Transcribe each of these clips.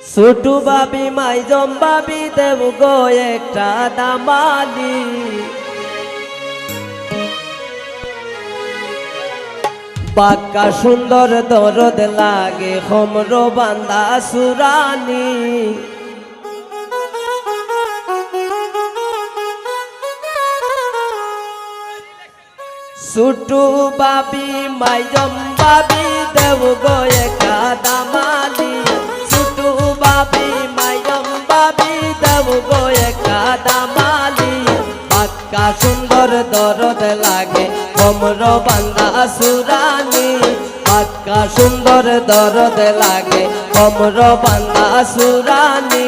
ছোটু বাবি মাইজম বাবি দেব গো একটা দামালি বাক্কা সুন্দর দরদ লাগে হোমর বান্দা সুরানি ছোটু বাবি মাইজম বাবি দেব গো একটা দামালি ছোটু বাবি মাইজম বাবি দেব গো একটা দামালি বাক্কা সুন্দর দরদ লাগে হোমর বান্দা সুরানি বাক্কা সুন্দর দরদ লাগে হোমর বান্দা সুরানি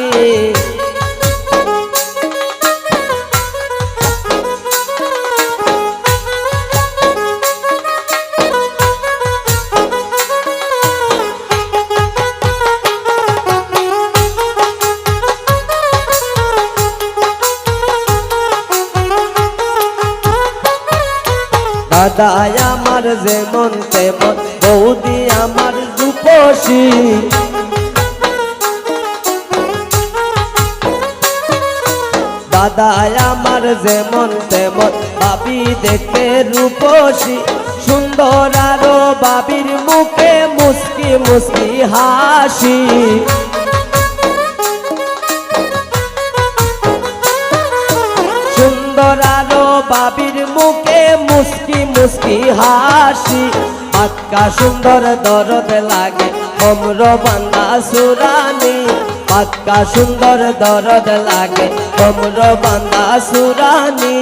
দাদা আমার যেমন তেমন বৌদি আমার রূপসী দাদা আমার যেমন তেমন বাবি দেখতে রূপসী সুন্দর আরো বাবির মুখে মুস্কি মুস্কি হাসি সুন্দর আরো বাবির মুখে মুস্কি মুস্কি হাসি বাক্কা সুন্দর দরদ লাগে হোমর বান্দা সুরানি বাক্কা সুন্দর দরদ লাগে হোমর বান্দা সুরানি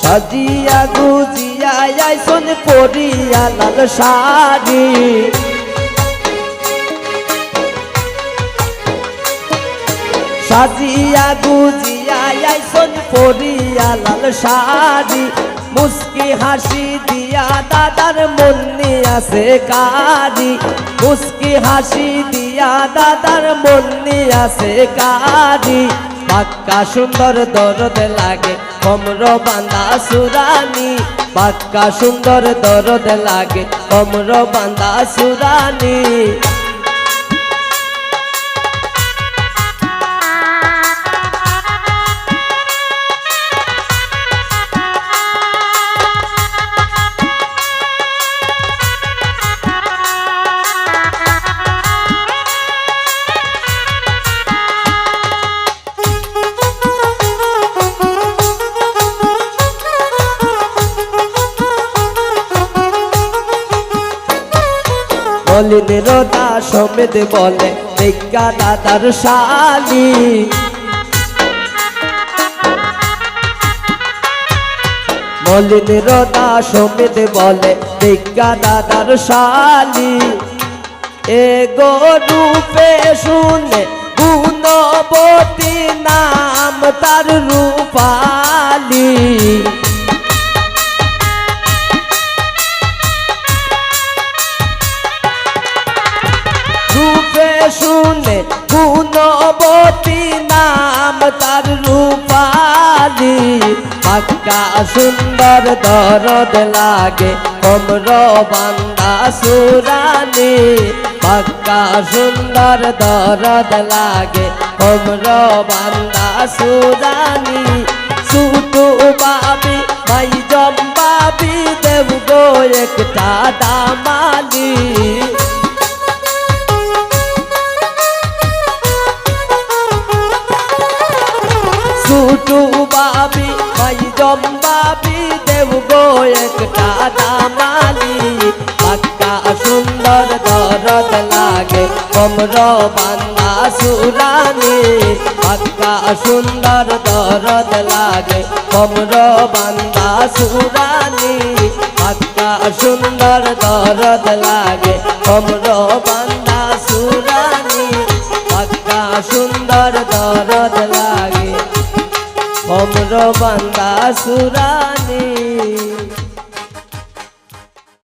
সাজিয়া গুজিয়া আইসন পরিয়া লাল শাড়ি সাজিয়া গুজিয়া আইসন পরিয়া লাল শাড়ি মুস্কি হাসি দিয়া দাদার মন্নি আছে কারি মুস্কি হাসি দিয়া দাদার মন্নি আছে কারি বাক্কা সুন্দর দরদ লাগে হোমর বান্দা সুরানি বাক্কা সুন্দর দরদ লাগে হোমর বান্দা সুরানি মলিনের দাস সমেত বলে দেখা দাদার শালি মলিনের দাস সমেত বলে দেখা দাদার শালি এ গো রূপে শুনে গুণবতী নাম তার রূপালি শুনে গুণবতী নাম তার রূপালি বাক্কা সুন্দর দরদ লাগে হোমর বান্দা সুরানি বাক্কা সুন্দর দরদ লাগে হোমর বান্দা সুরানি ছোটু বাবি মাইজম বাবি দেব গো একটা দামালি ছোটু বাবি মাইজম বাবি দেব গো একটা দামালি বাক্কা সুন্দর দরদ লাগে হোমর বান্দা সুরানি বাক্কা সুন্দর দরদ লাগে হোমর বান্দা সুরানি বাক্কা সুন্দর দরদ লাগে হোমর বান্দা সুরানি কমর বান্দা সুরানি